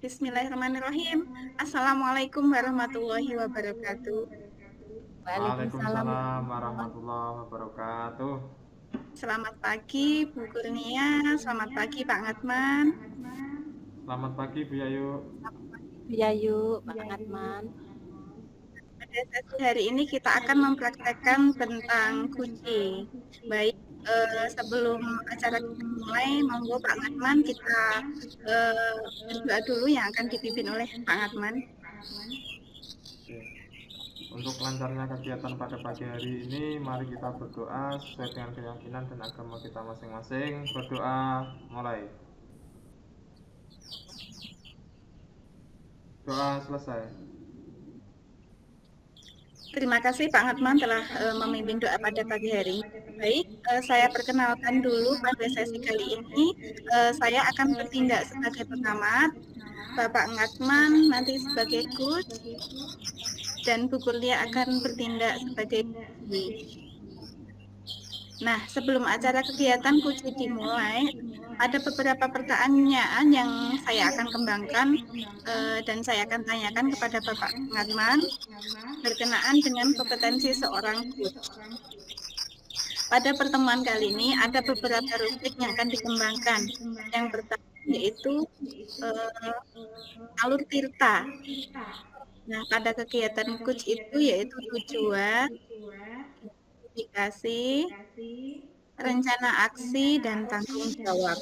Bismillahirrahmanirrahim. Assalamualaikum warahmatullahi wabarakatuh. Waalaikumsalam Waalaikumsalam warahmatullahi wabarakatuh. Selamat pagi Bu Kurnia, selamat pagi Pak Ngatman. Selamat pagi Bu Yayu. Bu Yayu, Pak Ngatman. Pada sesi hari ini kita akan mempraktekkan tentang kucing. Baik, sebelum acara kita mulai, monggo Pak Ngatman kita berdoa dulu yang akan dipimpin oleh Pak Ngatman. Oke. Untuk lancarnya kegiatan pada pagi hari ini, mari kita berdoa sesuai dengan keyakinan dan agama kita masing-masing. Berdoa mulai. Doa selesai. Terima kasih Pak Ngatman telah memimpin doa pada pagi hari ini. Baik, saya perkenalkan dulu pada sesi kali ini. Saya akan bertindak sebagai pengamat, Bapak Ngatman nanti sebagai coach, dan Bu Kurnia akan bertindak sebagai coach. Nah, sebelum acara kegiatan kuci dimulai, ada beberapa pertanyaan yang saya akan kembangkan dan saya akan tanyakan kepada Bapak Ngatman berkenaan dengan kompetensi seorang coach. Pada pertemuan kali ini ada beberapa rubrik yang akan dikembangkan. Yang pertama yaitu alur tirta. Nah, pada kegiatan coach itu yaitu tujuan, indikasi, rencana aksi, dan tanggung jawab.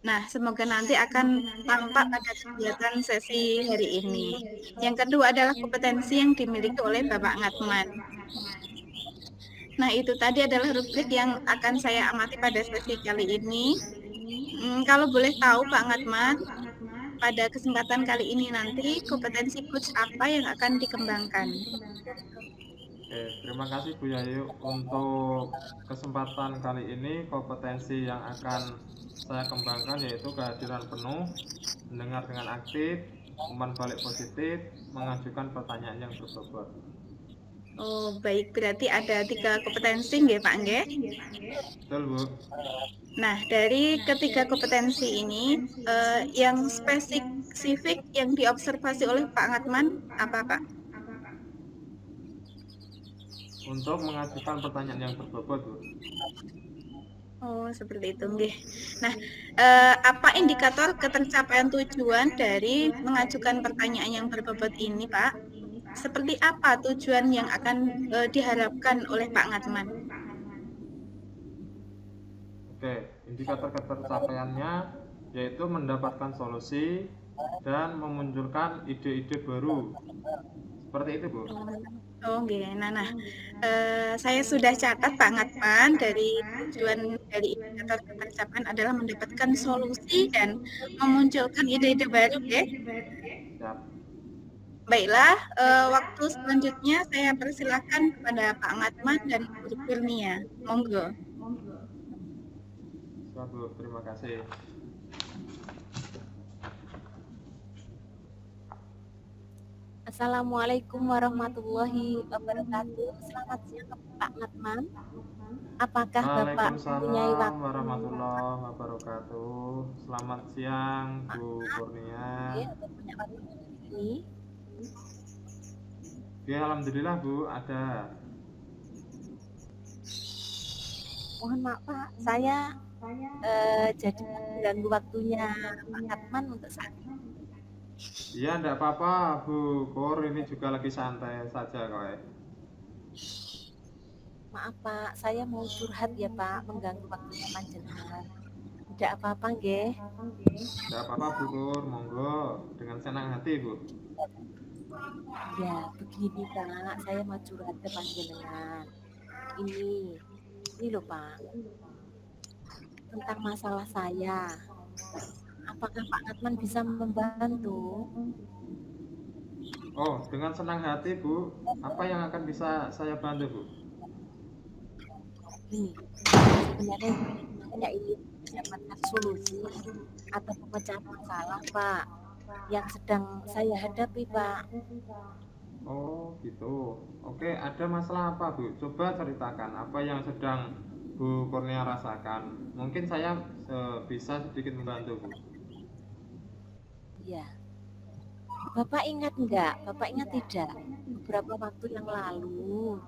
Nah, semoga nanti akan tampak pada kegiatan sesi hari ini. Yang kedua adalah kompetensi yang dimiliki oleh Bapak Ngatman. Nah, itu tadi adalah rubrik yang akan saya amati pada sesi kali ini. Kalau boleh tahu Pak Ngatman, pada kesempatan kali ini nanti kompetensi coach apa yang akan dikembangkan? Oke, terima kasih Bu Yayu. Untuk kesempatan kali ini, kompetensi yang akan saya kembangkan yaitu kehadiran penuh, mendengar dengan aktif, umpan balik positif, mengajukan pertanyaan yang berbobot. Oh, baik. Berarti ada 3 kompetensi nggih, Pak nggih? Betul, Bu. Nah, dari ketiga kompetensi ini, yang spesifik yang diobservasi oleh Pak Ngatman apa, Pak? Untuk mengajukan pertanyaan yang berbobot, Bu. Oh, seperti itu, nggih. Nah, apa indikator ketercapaian tujuan dari mengajukan pertanyaan yang berbobot ini, Pak? Seperti apa tujuan yang akan diharapkan oleh Pak Ngatman? Oke, indikator ketercapaiannya yaitu mendapatkan solusi dan memunculkan ide-ide baru. Seperti itu, Bu. Oh, nggih. Nah, saya sudah catat Pak Ngatman dari tujuan dari indikator ketercapaian adalah mendapatkan solusi dan memunculkan ide-ide baru, ya. Siap. Baiklah, waktu selanjutnya saya persilahkan kepada Pak Ngatman dan Bu Kurnia. Monggo. Siap, Bu. Terima kasih. Assalamualaikum warahmatullahi wabarakatuh. Selamat siang Pak Ngatman. Apakah Bapak mempunyai Waalaikumsalam waktu warahmatullahi wabarakatuh. Selamat siang, Bu Kurnia. atau punya waktu ini? Oke, alhamdulillah, Bu, ada. Mohon maaf Pak, saya jadi mengganggu waktunya Pak Ngatman untuk saat ini. Iya, enggak apa-apa, Bu Kur. Ini juga lagi santai saja kok. Maaf Pak, saya mau curhat ya Pak, mengganggu waktunya panjenengan. Tidak apa-apa nggih. Enggak apa-apa, Bu Kur. Monggo, dengan senang hati, Bu. Ya, begini Pak, saya mau curhat ke panjenengan. Ini loh Pak, tentang masalah saya. Apakah Pak Ngatman bisa membantu? Oh, dengan senang hati, Bu. Apa yang akan bisa saya bantu, Bu? Nih, sebenarnya saya ingin mendapatkan solusi atau pemecahan masalah Pak yang sedang saya hadapi Pak. Oh, gitu. Oke, ada masalah apa, Bu? Coba ceritakan apa yang sedang Bu Kurnia rasakan. Mungkin saya bisa sedikit membantu, Bu. Iya. Bapak ingat enggak? Bapak ingat tidak? Beberapa waktu yang lalu,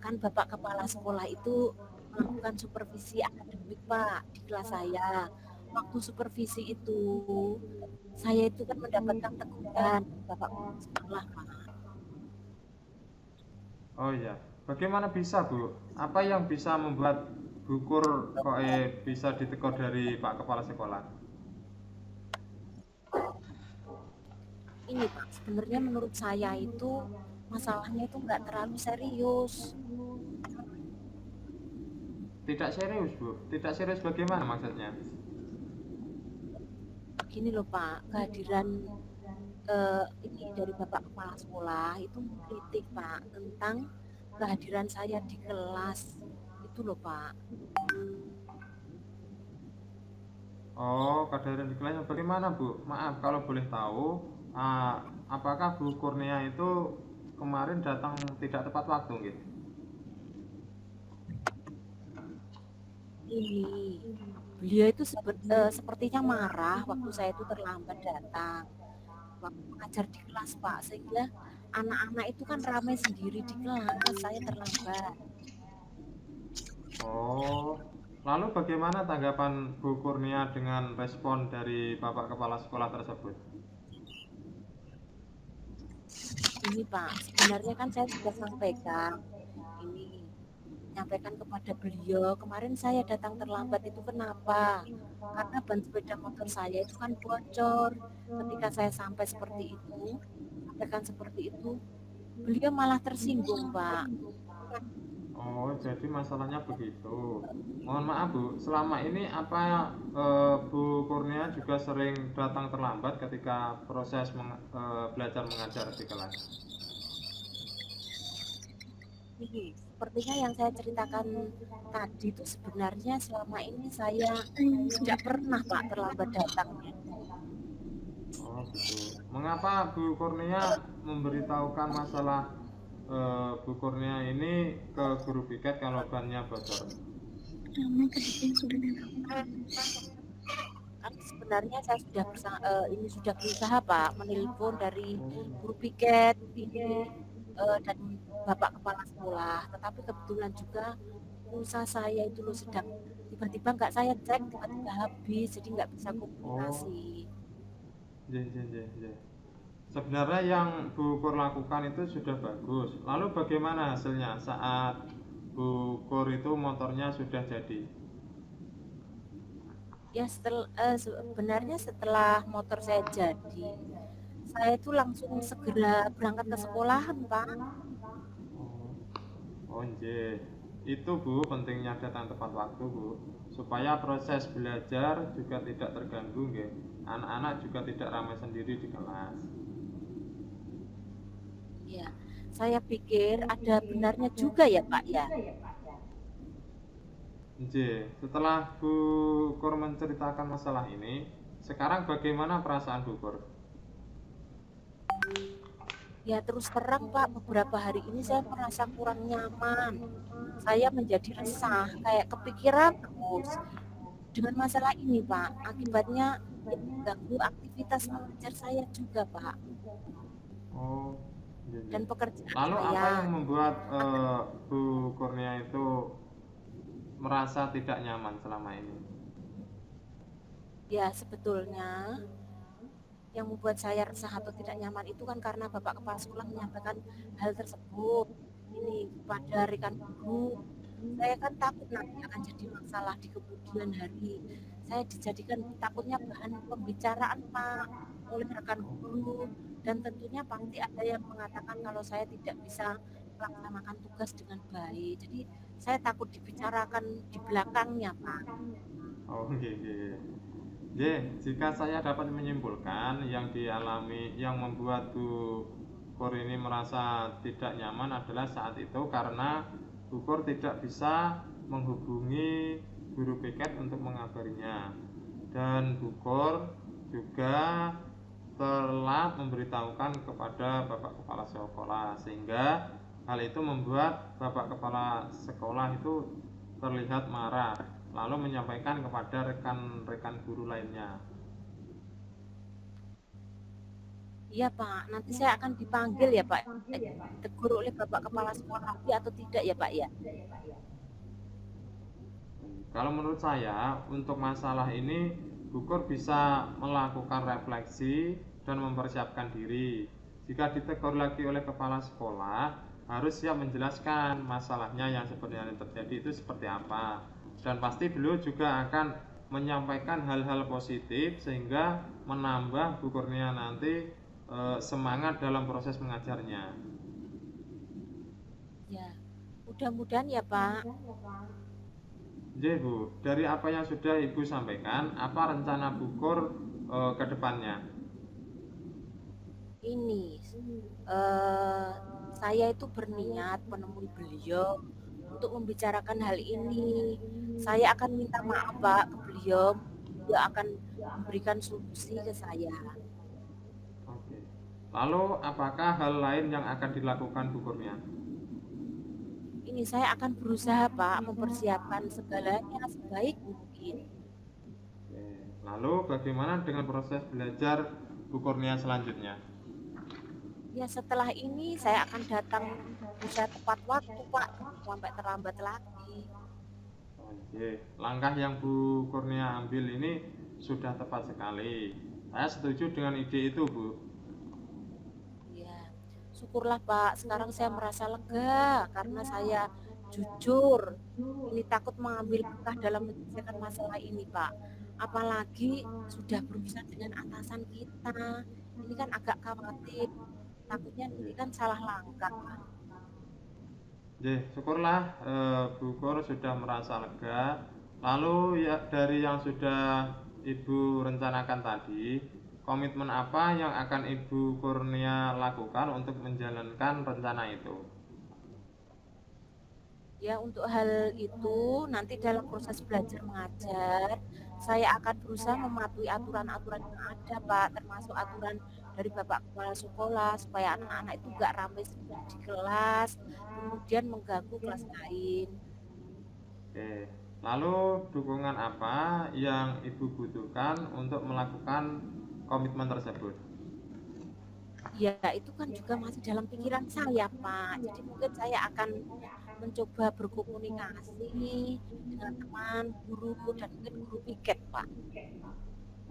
kan Bapak kepala sekolah itu melakukan supervisi akademik, Pak, di kelas saya. Waktu supervisi itu, saya itu kan mendapatkan teguran Bapak kepala sekolah, Pak. Oh iya, bagaimana bisa Bu? Apa yang bisa membuat Bu Kur kok bisa ditegur dari Pak Kepala Sekolah? Ini, Pak, sebenarnya menurut saya itu masalahnya itu enggak terlalu serius. Tidak serius Bu, tidak serius bagaimana maksudnya? Gini loh, Pak, kehadiran ini dari Bapak kepala sekolah itu mengkritik, Pak, tentang kehadiran saya di kelas. Itu loh, Pak. Oh, kehadiran di kelasnya bagaimana Bu? Maaf kalau boleh tahu, apakah Bu Kurnia itu kemarin datang tidak tepat waktu gitu? Ini beliau itu sepertinya marah waktu saya itu terlambat datang. Waktu mengajar di kelas, Pak, sehingga anak-anak itu kan ramai sendiri di kelas, saya terlambat. Oh, lalu bagaimana tanggapan Bu Kurnia dengan respon dari Bapak Kepala Sekolah tersebut? Ini, Pak, sebenarnya kan saya sudah sampaikan ini menyampaikan kepada beliau, kemarin saya datang terlambat itu kenapa? Karena ban sepeda motor saya itu kan bocor. Ketika saya sampai seperti itu, sampaikan seperti itu, beliau malah tersinggung, Pak. Oh, jadi masalahnya begitu. Mohon maaf Bu, selama ini apa Bu Kurnia juga sering datang terlambat ketika proses belajar mengajar di kelas? Ini sepertinya yang saya ceritakan tadi itu sebenarnya selama ini saya tidak pernah, Pak, terlambat datangnya. Oh, betul. Mengapa Bu Kurnia memberitahukan masalah Bu Kurnia ini ke guru piket kalau bannya bocor? Kan sebenarnya saya sudah ini sudah berusaha, Pak, menelpon dari guru piket ini dan Bapak kepala sekolah, tetapi kebetulan juga pulsa saya itu loh sedang tiba-tiba nggak saya cek, tiba-tiba habis, jadi nggak bisa Oh, komunikasi. iya, iya, iya, iya. Sebenarnya yang Bu Kur lakukan itu sudah bagus. Lalu bagaimana hasilnya saat Bu Kur itu motornya sudah jadi? Ya sebenarnya setelah motor saya jadi, saya itu langsung segera berangkat ke sekolahan, Pak. Oh, oh nggih. Itu Bu, pentingnya datang tepat waktu Bu, supaya proses belajar juga tidak terganggu nggih. Anak-anak juga tidak ramai sendiri di kelas. Ya, saya pikir ada benarnya juga ya, Pak, ya. Nggih, setelah Bu Kur menceritakan masalah ini, sekarang bagaimana perasaan Bu Kur? Ya terus terang, Pak, beberapa hari ini saya merasa kurang nyaman. Saya menjadi resah, kayak kepikiran terus dengan masalah ini, Pak. Akibatnya ya, mengganggu aktivitas mengajar saya juga, Pak, Oh, nggih, nggih. dan pekerjaan Lalu apa yang saya. membuat Bu Kurnia itu merasa tidak nyaman selama ini? Ya sebetulnya yang membuat saya resah atau tidak nyaman itu kan karena Bapak Kepala Sekolah menyampaikan hal tersebut ini kepada rekan guru. Saya kan takut nanti akan jadi masalah di kemudian hari. Saya dijadikan takutnya bahan pembicaraan, Pak, oleh rekan guru, dan tentunya pasti ada yang mengatakan kalau saya tidak bisa melaksanakan tugas dengan baik. Jadi saya takut dibicarakan di belakangnya, Pak. Oh, nggih, nggih. Nggih, jika saya dapat menyimpulkan yang dialami yang membuat Bu Kur ini merasa tidak nyaman adalah saat itu karena Bu Kur tidak bisa menghubungi guru piket untuk mengabarinya. Dan Bu Kur juga telah memberitahukan kepada Bapak Kepala Sekolah sehingga hal itu membuat Bapak Kepala Sekolah itu terlihat marah lalu menyampaikan kepada rekan-rekan guru lainnya. Iya Pak, nanti saya akan dipanggil ya Pak, ditegur oleh Bapak Kepala Sekolah lagi atau tidak ya Pak ya? Kalau menurut saya, untuk masalah ini, Bukur bisa melakukan refleksi dan mempersiapkan diri. Jika ditegur lagi oleh kepala sekolah, harus siap menjelaskan masalahnya yang sebenarnya terjadi itu seperti apa. Dan pasti beliau juga akan menyampaikan hal-hal positif sehingga menambah Bu Kurnia nanti semangat dalam proses mengajarnya. Ya, mudah-mudahan ya Pak. Jadi Bu, dari apa yang sudah Ibu sampaikan, apa rencana Bukur ke depannya? Ini eh, saya itu berniat menemui beliau untuk membicarakan hal ini. Saya akan minta maaf Pak ke beliau, beliau akan memberikan solusi ke saya. Oke. Lalu apakah hal lain yang akan dilakukan Bu Kurnia? Ini saya akan berusaha Pak mempersiapkan segalanya sebaik mungkin. Oke. Lalu bagaimana dengan proses belajar Bu Kurnia selanjutnya? Ya setelah ini saya akan datang bisa tepat waktu Pak, sampai terlambat lagi. Oke. Langkah yang Bu Kurnia ambil ini sudah tepat sekali. Saya setuju dengan ide itu, Bu. Ya, syukurlah Pak, sekarang saya merasa lega karena saya jujur. Ini takut mengambil langkah dalam menyelesaikan masalah ini Pak. Apalagi sudah berurusan dengan atasan kita. Ini kan agak khawatir. Takutnya nanti kan salah langkah. Syukurlah Bu Kur sudah merasa lega. Lalu ya dari yang sudah Ibu rencanakan tadi, komitmen apa yang akan Ibu Kurnia lakukan untuk menjalankan rencana itu? Ya, untuk hal itu nanti dalam proses belajar mengajar, saya akan berusaha mematuhi aturan-aturan yang ada, Pak, termasuk aturan dari Bapak Kepala Sekolah supaya anak-anak itu nggak ramai di kelas, kemudian mengganggu kelas lain. Oke. Lalu dukungan apa yang Ibu butuhkan untuk melakukan komitmen tersebut? Ya, itu kan juga masih dalam pikiran saya, Pak. Jadi mungkin saya akan mencoba berkomunikasi dengan teman, guru, dan mungkin guru piket, Pak.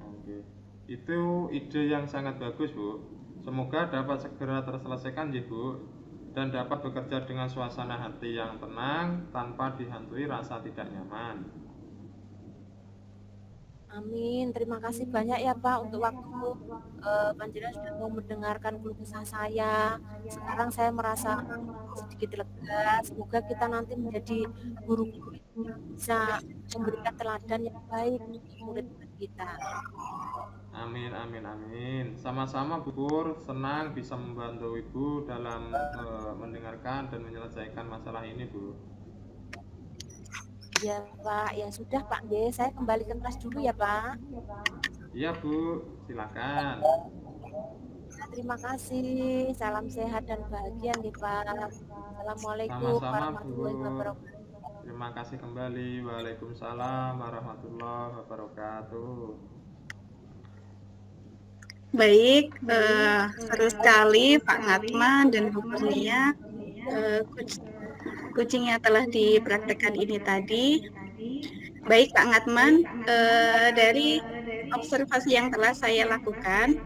Oke. Itu ide yang sangat bagus, Bu. Semoga dapat segera terselesaikan, ya, Bu, dan dapat bekerja dengan suasana hati yang tenang tanpa dihantui rasa tidak nyaman. Amin. Terima kasih banyak ya Pak untuk waktu Panjenengan sudah mau mendengarkan keluh kesah saya. Sekarang saya merasa sedikit lega. Semoga kita nanti menjadi guru-guru yang bisa memberikan teladan yang baik untuk murid-murid kita. Amin, amin, amin. Sama-sama, Bu Pur. Senang bisa membantu Ibu dalam mendengarkan dan menyelesaikan masalah ini, Bu. Ya Pak, ya sudah Pak B. Saya kembali ke kelas dulu ya Pak. Iya, Bu. Silakan. Terima kasih. Salam sehat dan bahagia nih Pak. Assalamualaikum Sama-sama, Bu. warahmatullahi wabarakatuh. Terima kasih kembali. Waalaikumsalam warahmatullahi wabarakatuh. Baik, seru sekali Pak Ngatman dan Bu Kurnia. Kucingnya telah dipraktekkan ini tadi. Baik Pak Ngatman, dari observasi yang telah saya lakukan,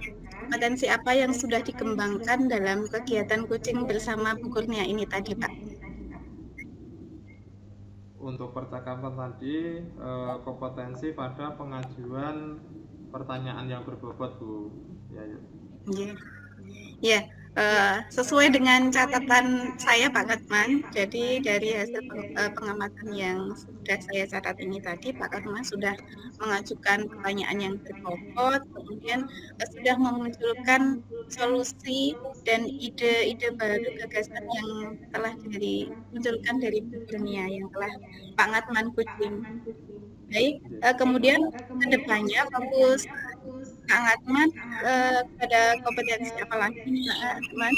potensi apa yang sudah dikembangkan dalam kegiatan kucing bersama Bu Kurnia ini tadi Pak? Untuk percakapan tadi, kompetensi pada pengajuan pertanyaan yang berbobot, Bu. Ya, yuk. Ya, sesuai dengan catatan saya Pak Katman, jadi dari hasil pengamatan yang sudah saya catat ini tadi, Pak Katman sudah mengajukan pertanyaan yang berbobot, kemudian sudah memunculkan solusi dan ide-ide baru gagasan yang telah dimunculkan dari Bu Kurnia yang telah Pak Katman kucing. Baik, kemudian kedepannya fokus Kak Ngatman pada kompetensi apa lagi Kak Ngatman?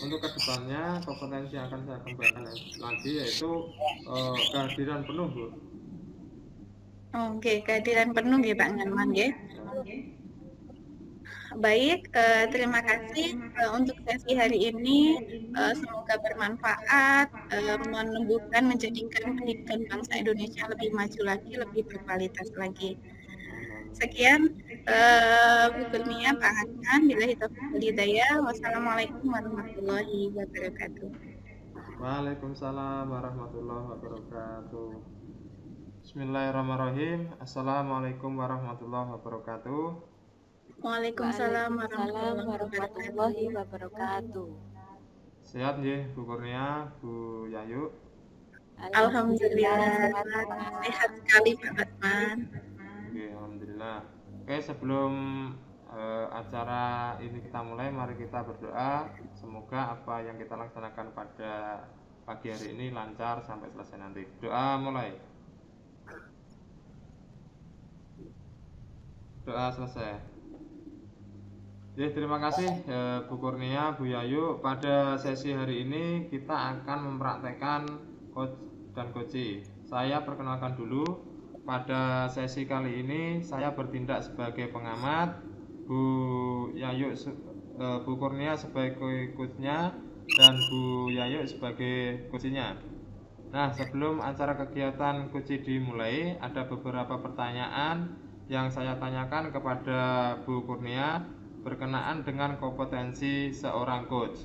Untuk kedepannya kompetensi yang akan saya kembangkan lagi yaitu kehadiran penuh, Bu. Oke, kehadiran penuh ya Pak Ngatman ya. Baik, terima kasih untuk sesi hari ini. Semoga bermanfaat, menumbuhkan, menjadikan pendidikan bangsa Indonesia lebih maju lagi, lebih berkualitas lagi. Sekian, Bu Kurnia, Pak Hasnan. Billahi taufiq wal hidayah. Wassalamualaikum warahmatullahi wabarakatuh. Waalaikumsalam warahmatullahi wabarakatuh. Bismillahirrahmanirrahim. Assalamualaikum warahmatullahi wabarakatuh. Waalaikumsalam Waalaikumsalam warahmatullahi wabarakatuh. wabarakatuh. Sehat nggih Bu Kurnia, Bu Yayu? Alhamdulillah, sehat, Pak. sehat sekali Pak Batman. Oke, alhamdulillah. Oke, sebelum acara ini kita mulai, mari kita berdoa. Semoga apa yang kita laksanakan pada pagi hari ini lancar sampai selesai nanti. Doa mulai. Doa selesai. Ya, terima kasih Bu Kurnia, Bu Yayu. Pada sesi hari ini kita akan mempraktekkan coach dan coachi. Saya perkenalkan dulu. Pada sesi kali ini saya bertindak sebagai pengamat, Bu Yayu, Bu Kurnia sebagai coachnya, dan Bu Yayu sebagai coachinya. Nah, sebelum acara kegiatan coachi dimulai, ada beberapa pertanyaan yang saya tanyakan kepada Bu Kurnia berkenaan dengan kompetensi seorang coach.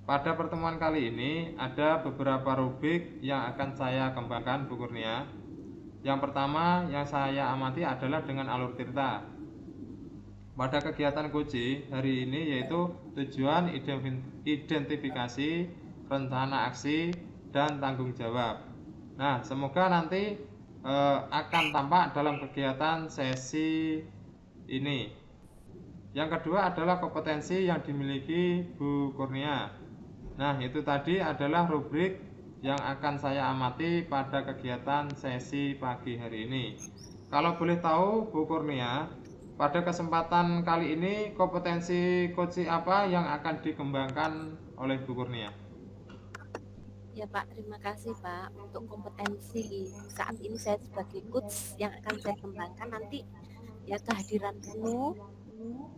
Pada pertemuan kali ini ada beberapa rubrik yang akan saya kembangkan, Bu Kurnia. Yang pertama yang saya amati adalah dengan alur cerita. Pada kegiatan coachi hari ini yaitu tujuan, identifikasi, rencana aksi, dan tanggung jawab. Nah, semoga nanti akan tampak dalam kegiatan sesi ini. Yang kedua adalah kompetensi yang dimiliki Bu Kurnia. Nah, itu tadi adalah rubrik yang akan saya amati pada kegiatan sesi pagi hari ini. Kalau boleh tahu Bu Kurnia, pada kesempatan kali ini kompetensi coach apa yang akan dikembangkan oleh Bu Kurnia? Ya Pak, terima kasih Pak untuk kompetensi saat ini saya sebagai coach yang akan saya kembangkan nanti ya kehadiran penuh,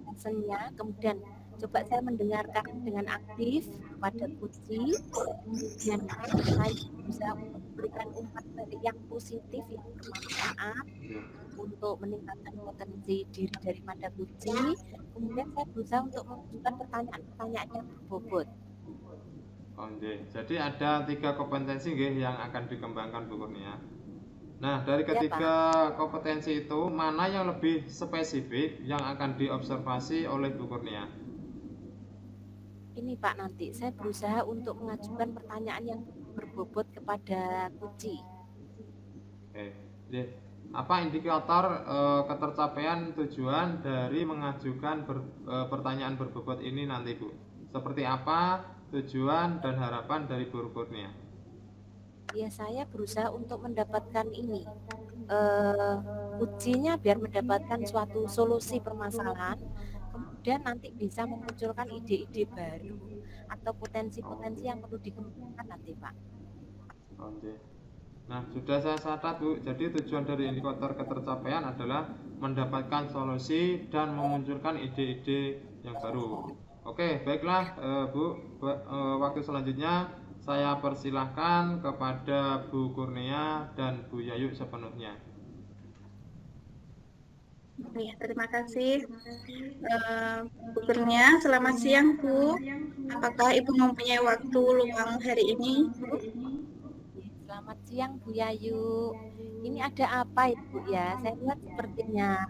pesannya, kemudian coba saya mendengarkan dengan aktif pada coachi, kemudian saya bisa memberikan umpan balik yang positif yang bermanfaat untuk meningkatkan potensi diri daripada coachi. Kemudian saya berusaha untuk mengajukan pertanyaan-pertanyaan yang berbobot. Jadi ada 3 kompetensi yang akan dikembangkan Bu Kurnia. Nah, dari ketiga kompetensi itu mana yang lebih spesifik yang akan diobservasi oleh Bu Kurnia? Ini Pak, nanti saya berusaha untuk mengajukan pertanyaan yang berbobot kepada coachi. Apa indikator ketercapaian tujuan dari mengajukan pertanyaan berbobot ini nanti Bu? Seperti apa tujuan dan harapan dari Bu Kurnia? Ya, saya berusaha untuk mendapatkan ini ujinya biar mendapatkan suatu solusi permasalahan, kemudian nanti bisa memunculkan ide-ide baru atau potensi-potensi yang perlu dikembangkan nanti Pak. Nah, sudah saya catat Bu. Jadi tujuan dari indikator ketercapaian adalah mendapatkan solusi dan memunculkan ide-ide yang baru. Oke, baiklah Bu. Waktu selanjutnya saya persilahkan kepada Bu Kurnia dan Bu Yayu sepenuhnya. Ya, terima kasih Bu Kurnia. Selamat siang Bu. Apakah Ibu mempunyai waktu luang hari ini Bu? Selamat siang Bu Yayu. Ini ada apa Ibu ya? Saya lihat sepertinya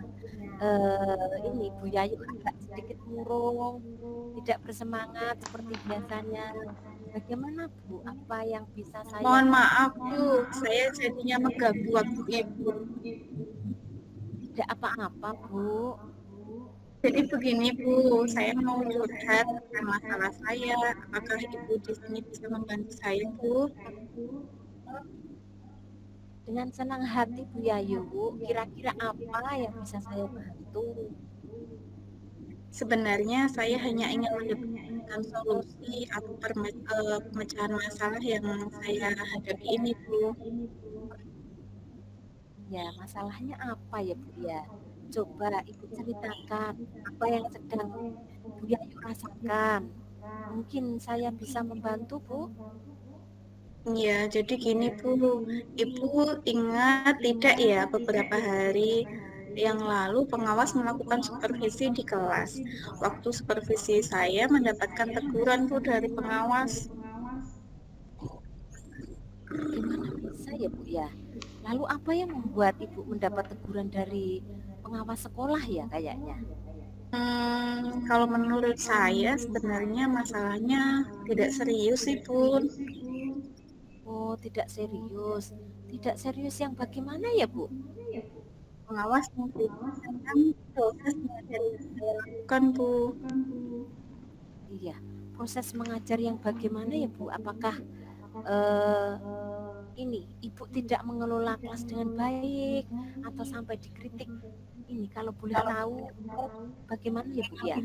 ini Bu Yayu agak sedikit murung, tidak bersemangat seperti biasanya. Bagaimana Bu? Apa yang bisa saya? Mohon maaf Bu, saya jadinya mengganggu waktu Ibu. Tidak apa-apa Bu. Jadi begini Bu, saya mau curhat tentang masalah saya. Apakah Ibu di sini bisa membantu saya Bu? Dengan senang hati Bu Yayu. Kira-kira apa yang bisa saya bantu? Sebenarnya saya hanya ingin mendapatkan solusi atau pemecahan masalah yang saya hadapi ini, Bu. Ya, masalahnya apa ya, Bu ya? Coba Ibu ceritakan apa yang sedang Bu Yayu rasakan. Mungkin saya bisa membantu, Bu. Ya, jadi gini Bu, Ibu ingat tidak ya beberapa hari yang lalu pengawas melakukan supervisi di kelas. Waktu supervisi saya mendapatkan teguran Bu dari pengawas. Bagaimana bisa ya, Bu ya? Lalu apa yang membuat Ibu mendapat teguran dari pengawas sekolah ya kayaknya? Kalau menurut saya sebenarnya masalahnya tidak serius sih Bun. Oh, tidak serius. Tidak serius yang bagaimana ya, Bu? Pengawas mengkritikkan proses mengajar yang saya lakukan Bu. Iya, proses mengajar yang bagaimana ya, Bu? Apakah eh, ini Ibu tidak mengelola kelas dengan baik atau sampai dikritik? Ini kalau boleh tahu bagaimana ya, Bu ya?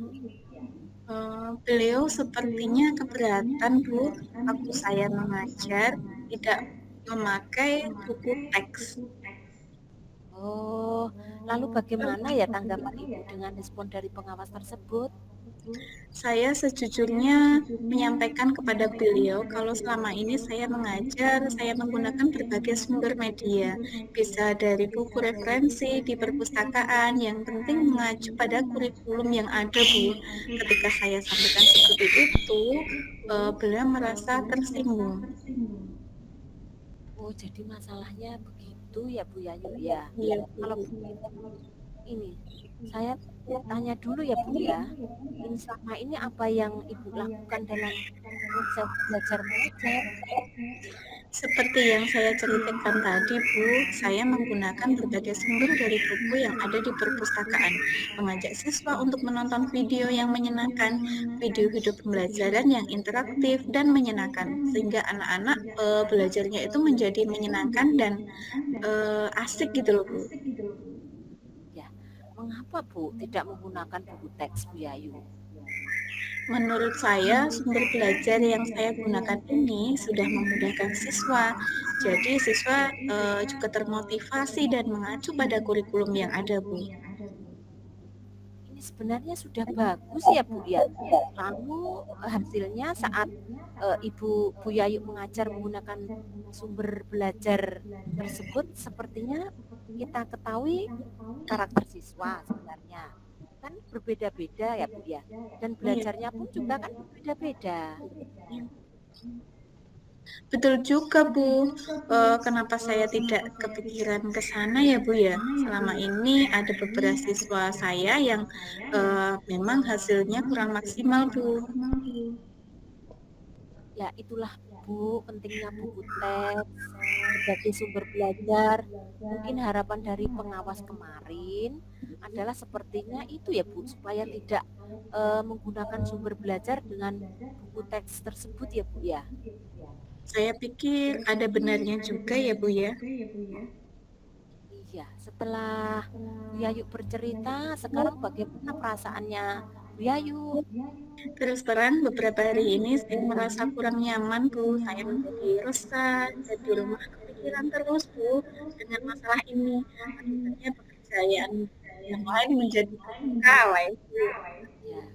Beliau sepertinya keberatan Bu waktu saya mengajar tidak memakai buku teks. Oh, lalu bagaimana ya tanggapan Ibu dengan respon dari pengawas tersebut? Saya sejujurnya menyampaikan kepada beliau kalau selama ini saya mengajar, saya menggunakan berbagai sumber media, bisa dari buku referensi di perpustakaan, yang penting mengacu pada kurikulum yang ada, Bu. Ketika saya sampaikan seperti itu, beliau merasa tersinggung. Oh, jadi masalahnya begitu ya, Bu Yayu ya. Iya, Kalau Bu. begitu ini saya tanya dulu ya, Bu ya. Ini selama ini apa yang Ibu lakukan dalam proses belajar mengajar? Seperti yang saya ceritakan tadi, Bu, saya menggunakan berbagai sumber dari buku yang ada di perpustakaan, mengajak siswa untuk menonton video yang menyenangkan, video hidup pembelajaran yang interaktif dan menyenangkan, sehingga anak-anak belajarnya itu menjadi menyenangkan dan asik gitu loh, Bu. Ya, mengapa Bu tidak menggunakan buku teks, Bu Yayu? Menurut saya, sumber belajar yang saya gunakan ini sudah memudahkan siswa. Jadi, siswa juga termotivasi dan mengacu pada kurikulum yang ada, Bu. Ini sebenarnya sudah bagus ya, Bu ya. Lalu hasilnya saat Ibu Bu Yayu mengajar menggunakan sumber belajar tersebut, sepertinya kita ketahui karakter siswa sebenarnya kan berbeda-beda ya, Bu ya. Dan Iya, belajarnya pun juga kan berbeda-beda. betul juga, Bu. Kenapa saya tidak kepikiran ke sana ya, Bu ya? Selama ini ada beberapa siswa saya yang memang hasilnya kurang maksimal, Bu. Ya, itulah Bu, pentingnya buku teks sebagai sumber belajar. Mungkin harapan dari pengawas kemarin adalah sepertinya itu ya, Bu, supaya tidak menggunakan sumber belajar dengan buku teks tersebut ya, Bu ya. Saya pikir ada benarnya juga ya, Bu ya. Iya, setelah Bu Yayu bercerita, sekarang bagaimana perasaannya Bu Yayu? Terus terang beberapa hari ini saya merasa kurang nyaman, Bu. Saya menjadi resah, saya di rumah kepikiran terus, Bu, dengan masalah ini. Akibatnya pekerjaan yang lain menjadi terbengkalai, Bu. Ya.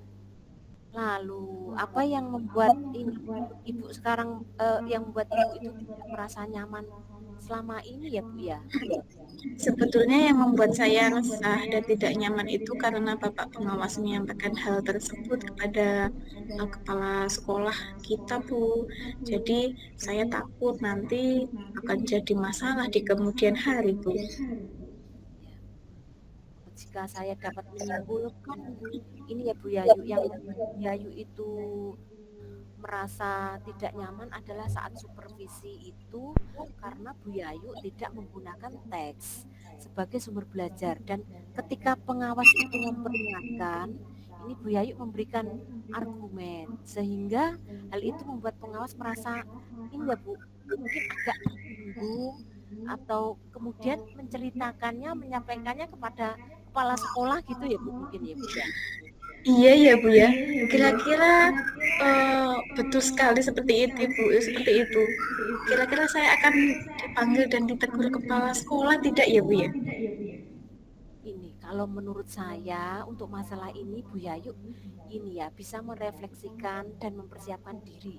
Lalu, apa yang membuat ini Ibu sekarang yang membuat Ibu itu tidak merasa nyaman selama ini ya, Bu ya? Sebetulnya yang membuat saya resah dan tidak nyaman itu karena Bapak pengawas menyampaikan hal tersebut kepada kepala sekolah kita, Bu. Jadi saya takut nanti akan jadi masalah di kemudian hari, Bu. Ya. Jika saya dapat menyimpulkan ini ya Bu Yayu, yang membuat Bu Yayu itu merasa tidak nyaman adalah saat supervisi itu karena Bu Yayu tidak menggunakan teks sebagai sumber belajar, dan ketika pengawas itu memperingatkan, ini Bu Yayu memberikan argumen sehingga hal itu membuat pengawas merasa ini ya Bu, mungkin agak tersinggung atau kemudian menceritakannya, menyampaikannya kepada kepala sekolah gitu ya Bu, mungkin ya Bu ya. Iya ya, Bu ya. Kira-kira betul sekali seperti itu, Bu. Seperti itu. Kira-kira saya akan dipanggil dan ditegur kepala sekolah tidak ya, Bu ya? Ini Kalau menurut saya untuk masalah ini Bu Yayu ini ya bisa merefleksikan dan mempersiapkan diri.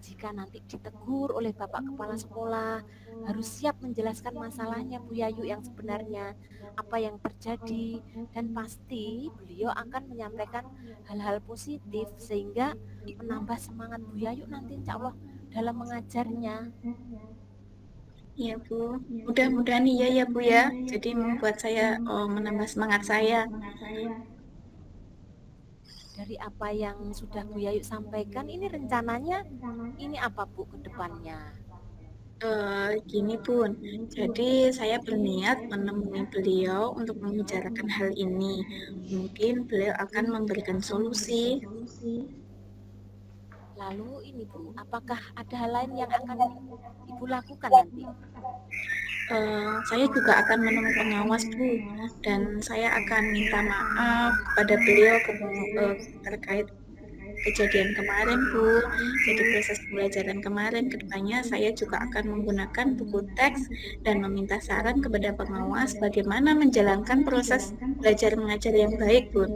Jika nanti ditegur oleh Bapak Kepala Sekolah, harus siap menjelaskan masalahnya Bu Yayu yang sebenarnya, apa yang terjadi, dan pasti beliau akan menyampaikan hal-hal positif sehingga menambah semangat Bu Yayu nanti insya Allah dalam mengajarnya. Iya, Bu. Mudah-mudahan iya ya, Bu ya. Jadi membuat saya menambah semangat saya. Dari apa yang sudah Bu Yayu sampaikan, ini rencananya ini apa Bu ke depannya? Gini, Bun. Jadi saya berniat menemui beliau untuk membicarakan hal ini. Mungkin beliau akan memberikan solusi. Lalu ini Bu, apakah ada hal lain yang akan Ibu lakukan nanti? Saya juga akan menemui pengawas, Bu, dan saya akan minta maaf kepada beliau terkait kejadian kemarin, Bu. Jadi proses pembelajaran kemarin, kedepannya saya juga akan menggunakan buku teks dan meminta saran kepada pengawas bagaimana menjalankan proses belajar mengajar yang baik, Bu.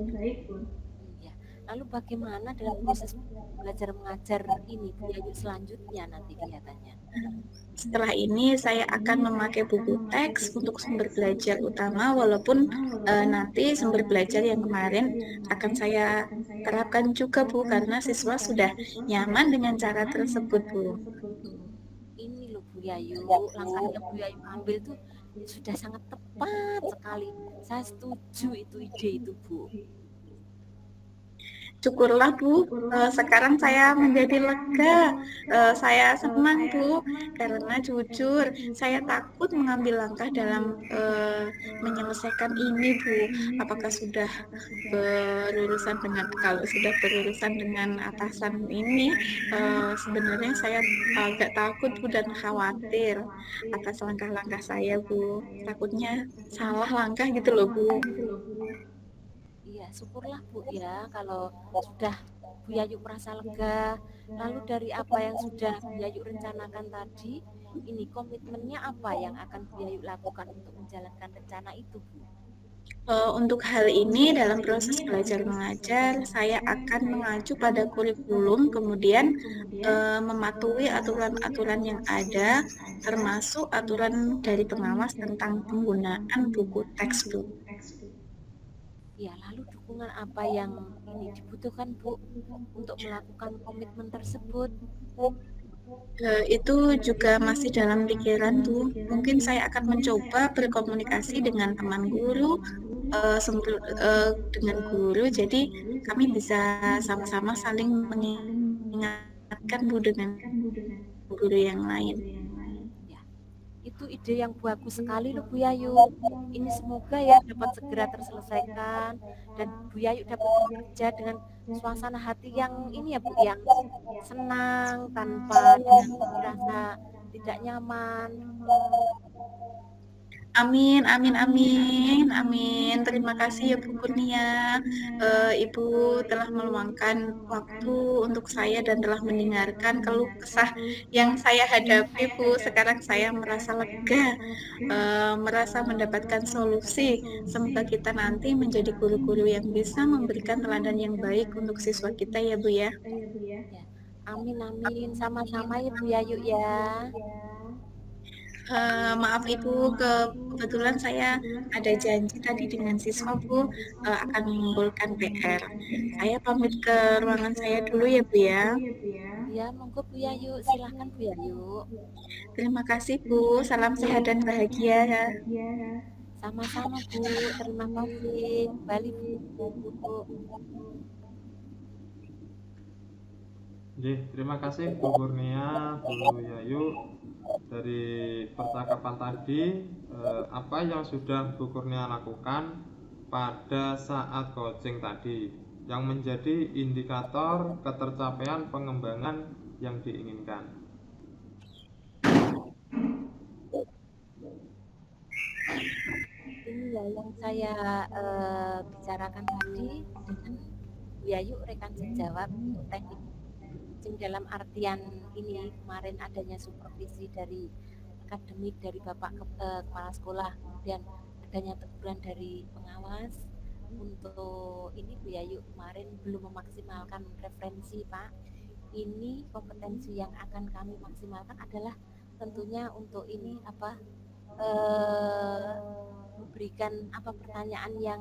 Ya. Lalu bagaimana dengan proses belajar mengajar ini Bu Yayu selanjutnya nanti kelihatannya? Setelah ini saya akan memakai buku teks untuk sumber belajar utama, walaupun nanti sumber belajar yang kemarin akan saya terapkan juga, Bu, karena siswa sudah nyaman dengan cara tersebut, Bu. Ini loh Bu Yayu, langkah yang Bu Yayu ambil tuh sudah sangat tepat sekali. Saya setuju itu ide itu Bu. Syukurlah, Bu, sekarang saya menjadi lega. Saya senang, Bu, karena jujur saya takut mengambil langkah dalam menyelesaikan ini, Bu. Apakah sudah kalau sudah berurusan dengan atasan ini, sebenarnya saya agak takut, Bu, dan khawatir atas langkah-langkah saya, Bu. Takutnya salah langkah gitu loh, Bu. Iya, syukurlah Bu ya kalau sudah Bu Yayu merasa lega. Lalu dari apa yang sudah Bu Yayu rencanakan tadi, ini komitmennya apa yang akan Bu Yayu lakukan untuk menjalankan rencana itu Bu? Untuk hal ini dalam proses belajar mengajar, saya akan mengacu pada kurikulum, kemudian mematuhi aturan-aturan yang ada, termasuk aturan dari pengawas tentang penggunaan buku teks, Bu. Ya, lalu dukungan apa yang ini dibutuhkan Bu untuk melakukan komitmen tersebut? Itu juga masih dalam pikiran, Bu. Mungkin saya akan mencoba berkomunikasi dengan teman guru, dengan guru, jadi kami bisa sama-sama saling mengingatkan, Bu, dengan guru yang lain. Ya, itu ide yang bagus sekali loh Bu Yayu. Ini semoga ya dapat segera terselesaikan dan Bu Yayu dapat bekerja dengan suasana hati yang ini ya Bu, yang senang tanpa dirasa tidak nyaman. Amin, amin, amin, amin. Terima kasih ya Bu Kurnia. Ibu telah meluangkan waktu untuk saya dan telah mendengarkan keluh kesah yang saya hadapi, Bu. Sekarang saya merasa lega, merasa mendapatkan solusi. Semoga kita nanti menjadi guru-guru yang bisa memberikan teladan yang baik untuk siswa kita ya, Bu ya. Ya, amin amin, sama-sama ya Bu Yayu ya. Maaf Ibu, kebetulan saya ada janji tadi dengan siswa, Bu, akan mengumpulkan PR. Saya pamit ke ruangan saya dulu ya, Bu ya. Ya, monggo Bu Yayu, silahkan Bu Yayu. Terima kasih, Bu. Salam sehat dan bahagia ya. Sama-sama Bu, terima kasih. Kembali Bu. Terima kasih Bu Kurnia, Bu Yayu. Dari percakapan tadi, apa yang sudah Bu Kurnia lakukan pada saat coaching tadi yang menjadi indikator ketercapaian pengembangan yang diinginkan. Ini ya yang saya bicarakan tadi dengan Bu Yayu, rekan sejawat untuk teknik dalam artian ini kemarin adanya supervisi dari akademik dari Bapak Kepala Sekolah, kemudian ada adanya teguran dari pengawas untuk ini Bu Yayu kemarin belum memaksimalkan referensi Pak. Ini kompetensi yang akan kami maksimalkan adalah tentunya untuk ini memberikan pertanyaan yang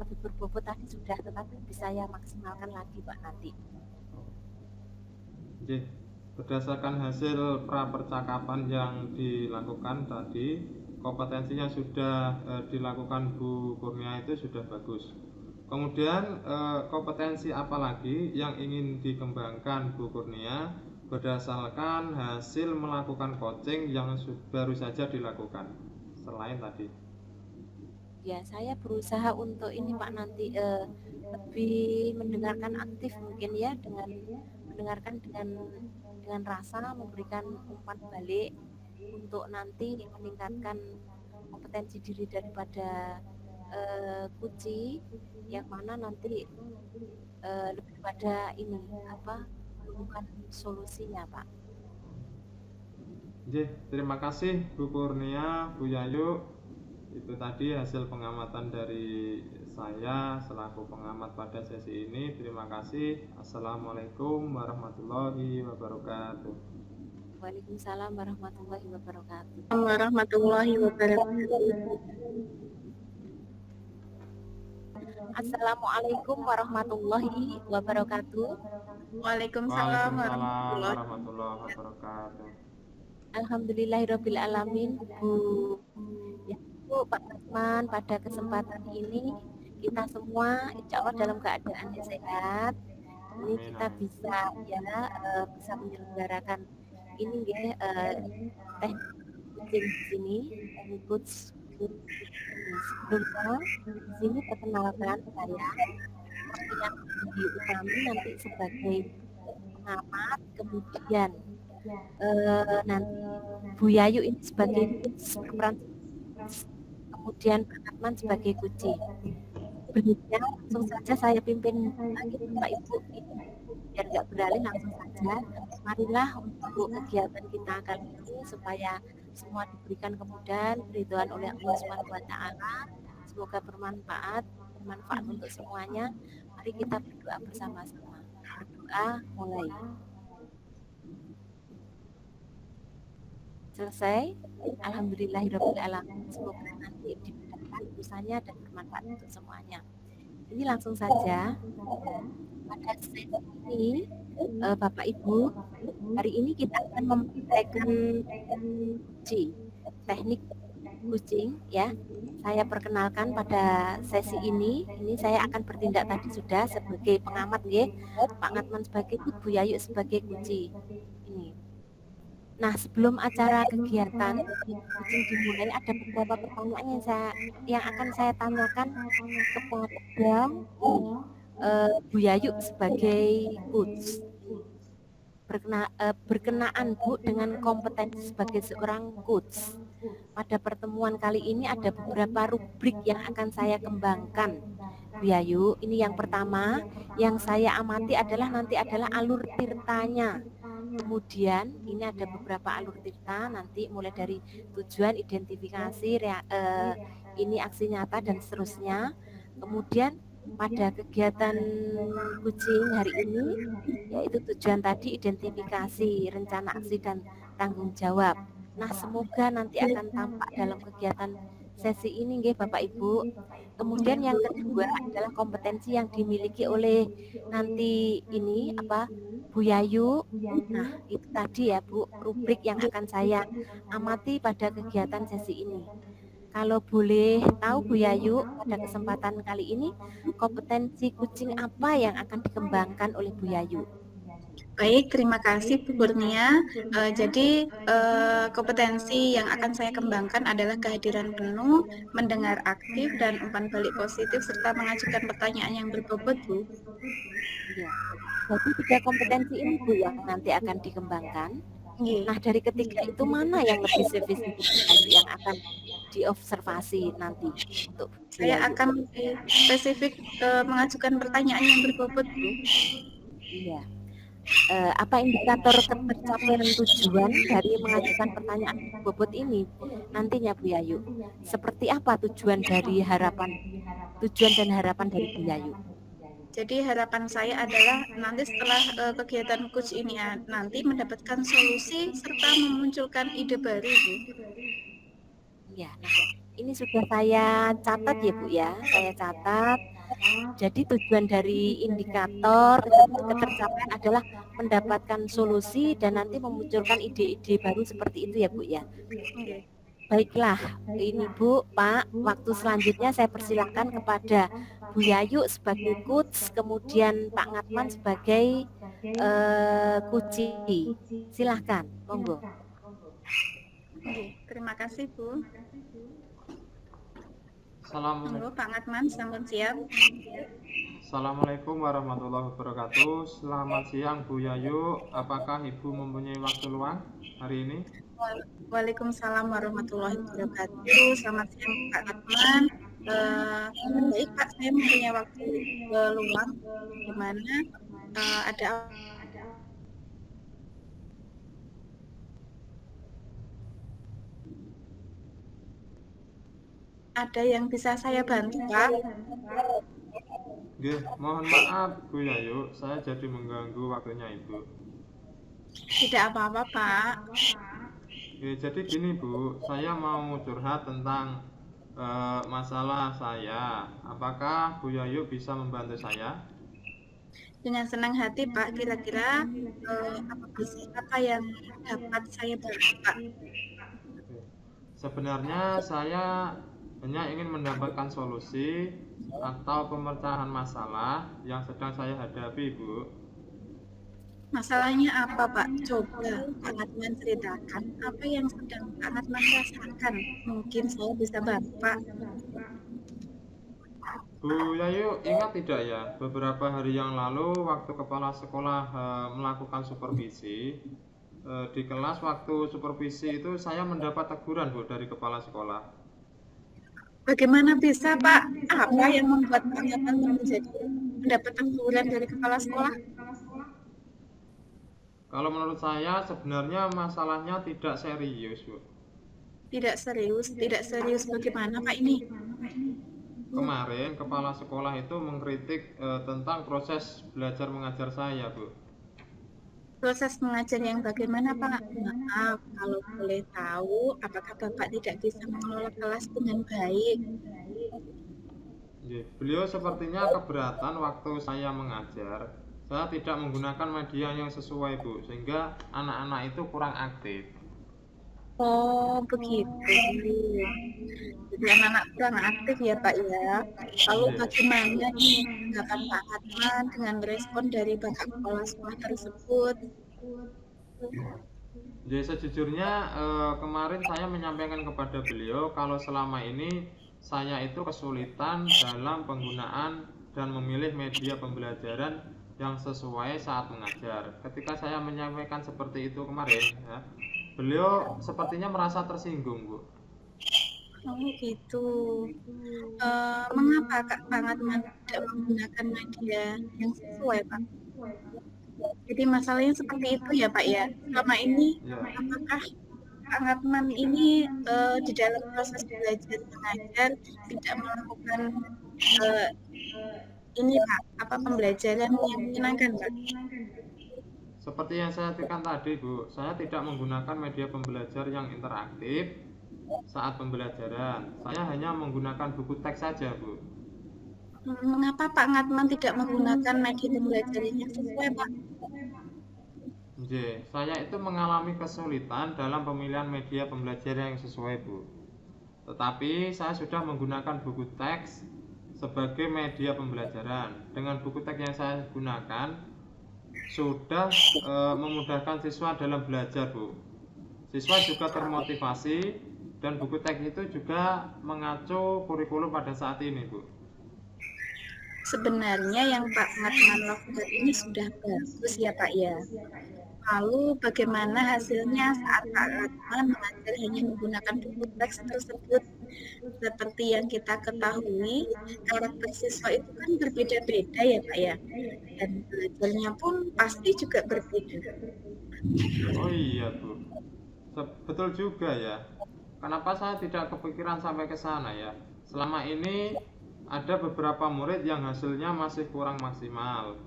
lebih berbobot tadi sudah, tetapi bisa saya maksimalkan lagi Pak nanti. Oke, berdasarkan hasil prapercakapan yang dilakukan tadi, kompetensinya sudah dilakukan Bu Kurnia itu sudah bagus. Kemudian kompetensi apa lagi yang ingin dikembangkan Bu Kurnia berdasarkan hasil melakukan coaching yang baru saja dilakukan selain tadi? Ya, saya berusaha untuk ini Pak nanti lebih mendengarkan aktif mungkin ya, dengan mendengarkan dengan rasa, memberikan umpan balik untuk nanti meningkatkan kompetensi diri daripada Kuci, yang mana nanti lebih pada ini menemukan solusinya Pak. Oke, terima kasih Bu Kurnia, Bu Yayu. Itu tadi hasil pengamatan dari saya selaku pengamat pada sesi ini. Terima kasih. Assalamualaikum warahmatullahi wabarakatuh. Waalaikumsalam warahmatullahi wabarakatuh. Warahmatullahi wabarakatuh. Assalamualaikum warahmatullahi wabarakatuh. Waalaikumsalam warahmatullahi wabarakatuh. Alhamdulillahirabbil alamin Bu. Ya, Bu Pak Rasman, pada kesempatan ini kita semua insya Allah dalam keadaan yang sehat. Ini kita bisa bisa menyelenggarakan ini teknik di sini, ikut sebelumnya di sini perkenalkan saya yang diutami nanti sebagai pengamat, kemudian nanti Bu Yayu ini sebagai berperan, kemudian Pak Atman sebagai Kuci. Sebelumnya langsung saja saya pimpin lagi Bapak Ibu ini biar nggak beralih, langsung saja marilah untuk kegiatan kita kali ini supaya semua diberikan kemudahan, keridhaan oleh Allah Subhanahu wa taala. Semoga bermanfaat untuk semuanya. Mari kita berdoa bersama-sama. Berdoa mulai. Selesai. Alhamdulillahirabbil alamin. Semoga nanti dimudahkan urusannya dan bermanfaat untuk semuanya. Ini langsung saja pada sesi ini Bapak Ibu, hari ini kita akan mempraktekkan teknik kucing ya. Saya perkenalkan pada sesi ini saya akan bertindak tadi sudah sebagai pengamat nggih, Pak Ngatman sebagai Bu Yayu sebagai Kuci. Ini. Nah, sebelum acara kegiatan kucing dimulai, ada beberapa pertanyaan yang akan saya tanyakan kepada Bu Yayu sebagai coach. Berkenaan Bu dengan kompetensi sebagai seorang coach. Pada pertemuan kali ini ada beberapa rubrik yang akan saya kembangkan, Bu Yayu. Ini yang pertama, yang saya amati adalah alur tirtanya. Kemudian ini ada beberapa alur tirta, nanti mulai dari tujuan, identifikasi, ini aksi nyata dan seterusnya. Kemudian pada kegiatan kucing hari ini, yaitu tujuan tadi, identifikasi, rencana aksi dan tanggung jawab. Nah, semoga nanti akan tampak dalam kegiatan sesi ini nggih Bapak Ibu. Kemudian yang kedua adalah kompetensi yang dimiliki oleh nanti ini Bu Yayu. Nah, itu tadi ya Bu, rubrik yang akan saya amati pada kegiatan sesi ini. Kalau boleh tahu Bu Yayu, pada kesempatan kali ini kompetensi kucing apa yang akan dikembangkan oleh Bu Yayu? Baik, terima kasih Bu Kurnia. Jadi kompetensi yang akan saya kembangkan adalah kehadiran penuh, mendengar aktif, dan umpan balik positif, serta mengajukan pertanyaan yang berbobot, Bu. Ya. Jadi 3 kompetensi ini Bu yang nanti akan dikembangkan. Nah, dari ketiga itu mana yang lebih spesifik yang akan diobservasi nanti untuk saya akan lebih spesifik mengajukan pertanyaan yang berbobot, Bu. Iya. apa indikator ketercapaian tujuan dari mengajukan pertanyaan bobot ini nantinya Bu Yayu? Seperti apa tujuan dan harapan dari Bu Yayu? Jadi harapan saya adalah nanti setelah kegiatan coach ini nanti mendapatkan solusi serta memunculkan ide baru, Bu. Ya, nah ini sudah saya catat ya Bu ya, saya catat. Jadi tujuan dari indikator ketercapaian adalah mendapatkan solusi dan nanti memunculkan ide-ide baru seperti itu ya Bu ya. Okay. Baiklah, ini Bu, Pak, waktu selanjutnya saya persilahkan kepada Bu Yayu sebagai coach, kemudian Pak Ngatman sebagai kunci. Silahkan, monggo. Terima kasih Bu. Assalamualaikum. Pak Ngatman, selamat siang. Assalamualaikum warahmatullahi wabarakatuh. Selamat siang Bu Yayu. Apakah Ibu mempunyai waktu luang hari ini? Waalaikumsalam warahmatullahi wabarakatuh. Selamat siang Pak Ngatman. Baik Pak, saya mempunyai waktu luang di mana ada yang bisa saya bantu Pak? Mohon maaf Bu Yayu, saya jadi mengganggu waktunya Ibu. Tidak apa-apa Pak. Jadi gini Bu, saya mau curhat tentang masalah saya. Apakah Bu Yayu bisa membantu saya? Dengan senang hati Pak, kira-kira apa yang dapat saya bantu Pak? Sebenarnya saya hanya ingin mendapatkan solusi atau pemecahan masalah yang sedang saya hadapi, Bu. Masalahnya apa, Pak? Coba Pak Ngatman ceritakan apa yang sedang Pak Ngatman rasakan. Mungkin saya bisa bantu, Pak. Bu Yayu, ingat tidak ya, beberapa hari yang lalu waktu kepala sekolah melakukan supervisi, di kelas waktu supervisi itu saya mendapat teguran, Bu, dari kepala sekolah. Bagaimana bisa, Pak? Apa yang membuat Pak Ngatman mendapat teguran dari kepala sekolah? Kalau menurut saya sebenarnya masalahnya tidak serius, Bu. Tidak serius bagaimana, Pak ini? Kemarin kepala sekolah itu mengkritik tentang proses belajar mengajar saya, Bu. Proses mengajar yang bagaimana, Pak? Maaf, kalau boleh tahu, apakah Bapak tidak bisa mengelola kelas dengan baik? Beliau sepertinya keberatan waktu saya mengajar. Saya tidak menggunakan media yang sesuai, Bu, sehingga anak-anak itu kurang aktif. Oh, begitu. Jadi anak-anak kurang aktif ya, Pak ya. Lalu bagaimana nih tanggapan Pak Ngatman dengan respon dari Bapak kepala sekolah tersebut? Jadi sejujurnya kemarin saya menyampaikan kepada beliau kalau selama ini saya itu kesulitan dalam penggunaan dan memilih media pembelajaran yang sesuai saat mengajar. Ketika saya menyampaikan seperti itu kemarin, ya, beliau sepertinya merasa tersinggung, Bu. Oh gitu. Mengapa Pak Ngatman tidak menggunakan media yang sesuai, Pak? Jadi masalahnya seperti itu ya, Pak ya. Selama ini apakah Pak Ngatman ini di dalam proses belajar mengajar tidak melakukan ini Pak, pembelajaran yang menyenangkan, Pak? Seperti yang saya katakan tadi, Bu, saya tidak menggunakan media pembelajar yang interaktif saat pembelajaran. Saya hanya menggunakan buku teks saja, Bu. Mengapa Pak Ngatman tidak menggunakan media pembelajaran yang sesuai, Pak? Saya itu mengalami kesulitan dalam pemilihan media pembelajaran yang sesuai, Bu. Tetapi saya sudah menggunakan buku teks sebagai media pembelajaran. Dengan buku teks yang saya gunakan sudah memudahkan siswa dalam belajar, Bu. Siswa juga termotivasi dan buku teks itu juga mengacu kurikulum pada saat ini, Bu. Sebenarnya yang Pak Ngatman lakukan ini sudah bagus ya, Pak ya. Lalu bagaimana hasilnya saat Pak Ngatman mengajar hanya menggunakan buku teks tersebut? seperti yang kita ketahui, karakter siswa itu kan berbeda-beda ya Pak ya, dan belajarnya pun pasti juga berbeda. Oh iya Bu, betul juga ya. Kenapa saya tidak kepikiran sampai ke sana ya? Selama ini ada beberapa murid yang hasilnya masih kurang maksimal.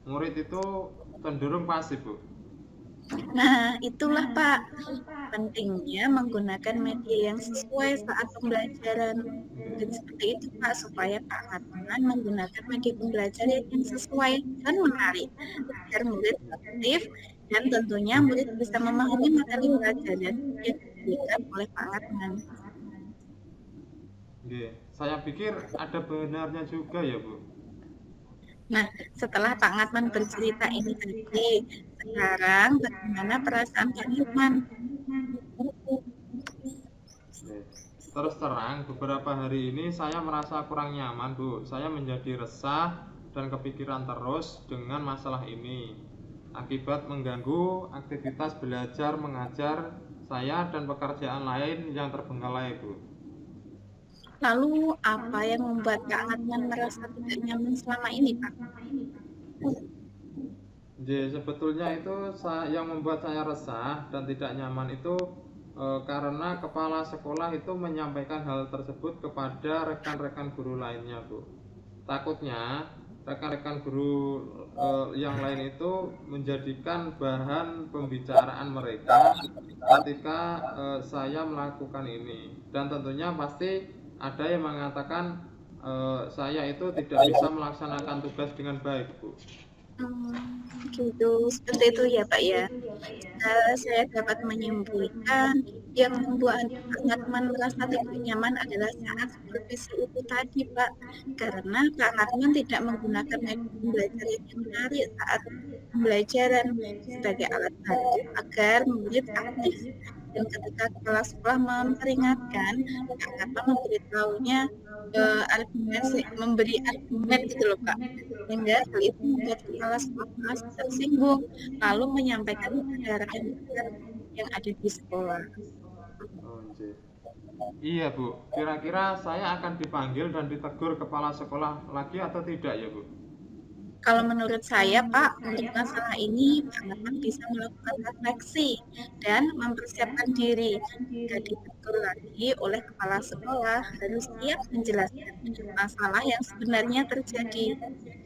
Murid itu cenderung pasif Bu. Nah, itulah Pak, pentingnya menggunakan media yang sesuai saat pembelajaran. Dan seperti itu Pak, supaya Pak Hatman menggunakan media pembelajaran yang sesuai dan menarik, agar murid aktif dan tentunya murid bisa memahami materi pelajaran yang diberikan oleh Pak Hatman. Saya pikir ada benarnya juga ya Bu. Nah, setelah Pak Hatman bercerita ini tadi, sekarang bagaimana perasaan Pak Hatman? Terus terang, beberapa hari ini saya merasa kurang nyaman Bu. Saya menjadi resah dan kepikiran terus dengan masalah ini. Akibat mengganggu aktivitas belajar mengajar saya dan pekerjaan lain yang terbengkalai Bu. Lalu apa yang membuat Pak Hatman merasa tidak nyaman selama ini Pak? Sebetulnya itu yang membuat saya resah dan tidak nyaman itu karena kepala sekolah itu menyampaikan hal tersebut kepada rekan-rekan guru lainnya Bu. Takutnya rekan-rekan guru yang lain itu menjadikan bahan pembicaraan mereka ketika saya melakukan ini, dan tentunya pasti ada yang mengatakan saya itu tidak bisa melaksanakan tugas dengan baik Bu. Gitu, seperti itu ya Pak ya. Saya dapat menyimpulkan yang membuat Pak Hatman merasa tidak nyaman adalah saat supervisi itu tadi Pak, karena Pak Hatman tidak menggunakan media pembelajaran yang menarik saat pembelajaran sebagai alat bantu agar murid aktif, dan ketika kepala sekolah memperingatkan, Pak Hatman memberitahunya memberi argumen gitu loh Pak, sehingga hal itu membuat kepala sekolah merasa tersinggung, lalu menyampaikan kepada rekan-rekan yang ada di sekolah. Iya Bu, kira-kira saya akan dipanggil dan ditegur kepala sekolah lagi atau tidak ya Bu? Kalau menurut saya Pak, untuk masalah ini Pak Hatman bisa melakukan refleksi dan mempersiapkan diri. Jika ditegur lagi oleh kepala sekolah, harus siap menjelaskan masalah yang sebenarnya terjadi.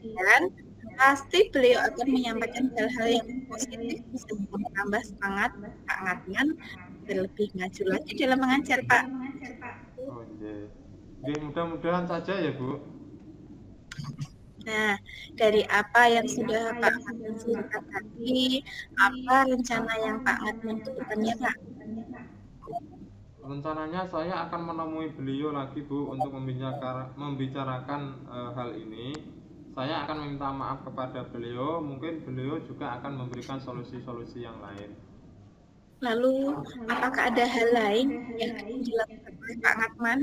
Dan pasti beliau akan menyampaikan hal-hal yang positif sehingga menambah semangat Pak Hatman lebih maju lagi dalam mengajar Pak. Mudah-mudahan saja ya Bu. Nah, dari apa yang sudah Pak Hatman ceritakan tadi, apa rencana yang Pak Hatman ke depannya Pak? Rencananya saya akan menemui beliau lagi Bu untuk membicarakan hal ini. Saya akan meminta maaf kepada beliau, mungkin beliau juga akan memberikan solusi-solusi yang lain. Lalu, apakah ada hal lain yang akan dilakukan oleh Pak Hatman?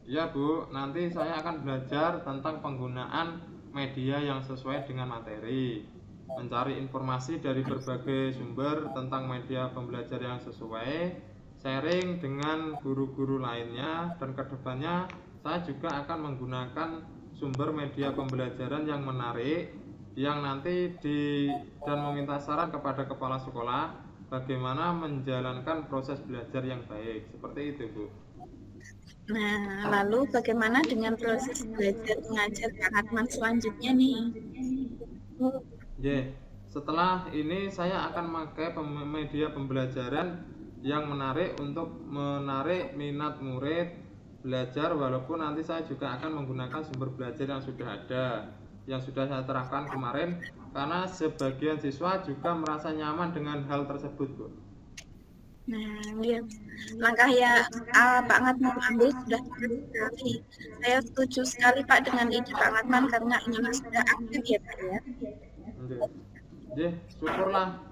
Ya Bu, nanti saya akan belajar tentang penggunaan media yang sesuai dengan materi, mencari informasi dari berbagai sumber tentang media pembelajar yang sesuai, sharing dengan guru-guru lainnya, dan kedepannya saya juga akan menggunakan sumber media pembelajaran yang menarik, yang nanti dan meminta saran kepada kepala sekolah bagaimana menjalankan proses belajar yang baik. Seperti itu Bu. Nah, lalu bagaimana dengan proses belajar mengajar Pak Hatman selanjutnya nih? Setelah ini saya akan memakai media pembelajaran yang menarik untuk menarik minat murid belajar, walaupun nanti saya juga akan menggunakan sumber belajar yang sudah ada, yang sudah saya terapkan kemarin, karena sebagian siswa juga merasa nyaman dengan hal tersebut Bu. Nah, lihat langkah yang Pak Hatman ambil sudah tepat sekali. Saya setuju sekali Pak dengan ide Pak Hatman karena ini sudah aktif ya Pak ya. Syukurlah.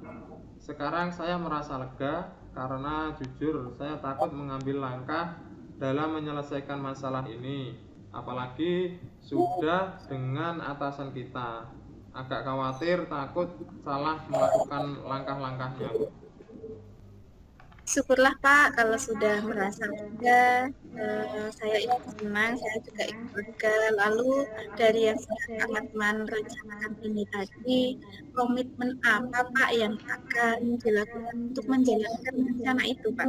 Sekarang saya merasa lega karena jujur saya takut mengambil langkah dalam menyelesaikan masalah ini. Apalagi sudah dengan atasan kita. Agak khawatir, takut salah melakukan langkah-langkahnya. Syukurlah Pak, kalau sudah merasa lega, saya ikut senang, saya juga ikut lega. Lalu dari yang sudah Pak Matman rencanakan ini tadi, komitmen apa Pak yang akan dilakukan untuk menjalankan rencana itu Pak?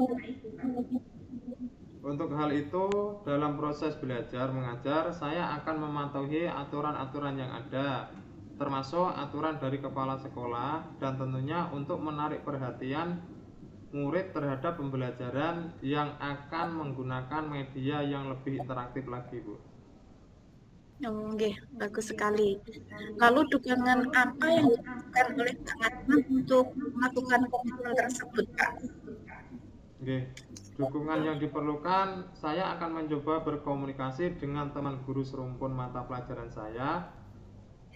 Untuk hal itu, dalam proses belajar mengajar, saya akan mematuhi aturan-aturan yang ada, termasuk aturan dari kepala sekolah, dan tentunya untuk menarik perhatian murid terhadap pembelajaran yang akan menggunakan media yang lebih interaktif lagi, Bu. Oh, oke, bagus sekali. Lalu dukungan apa yang dibutuhkan oleh Pak Matman untuk melakukan komitmen tersebut Pak? Oke, dukungan yang diperlukan, saya akan mencoba berkomunikasi dengan teman guru serumpun mata pelajaran saya.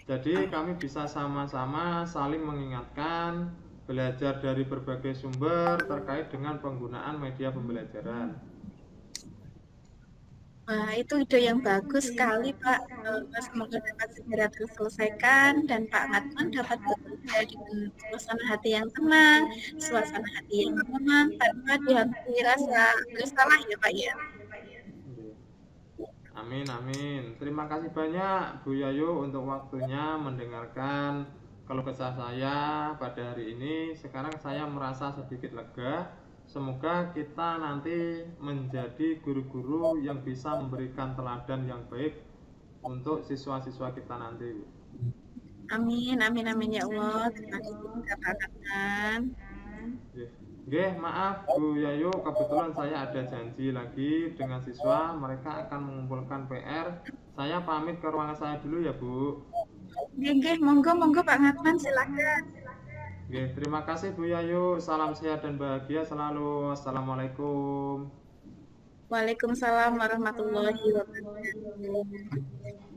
Jadi kami bisa sama-sama saling mengingatkan, belajar dari berbagai sumber terkait dengan penggunaan media pembelajaran. Wah, itu ide yang bagus sekali, Pak. Semoga dapat segera terselesaikan dan Pak Matman dapat bekerja dengan suasana hati yang tenang, suasana hati yang aman, tanpa dihantui rasa bersalah ya, Pak ya. Amin, amin. Terima kasih banyak Bu Yayu untuk waktunya mendengarkan keluh kesah saya pada hari ini. Sekarang saya merasa sedikit lega. Semoga kita nanti menjadi guru-guru yang bisa memberikan teladan yang baik untuk siswa-siswa kita nanti, Bu. Amin, amin, amin ya Allah. Terima kasih juga Pak Matman. Oke, maaf Bu Yayu, kebetulan saya ada janji lagi dengan siswa. Mereka akan mengumpulkan PR. Saya pamit ke ruangan saya dulu ya, Bu. Oke, monggo, monggo Pak Matman, silakan. Oke, terima kasih Bu Yayu. Salam sehat dan bahagia selalu. Assalamualaikum. Waalaikumsalam warahmatullahi wabarakatuh.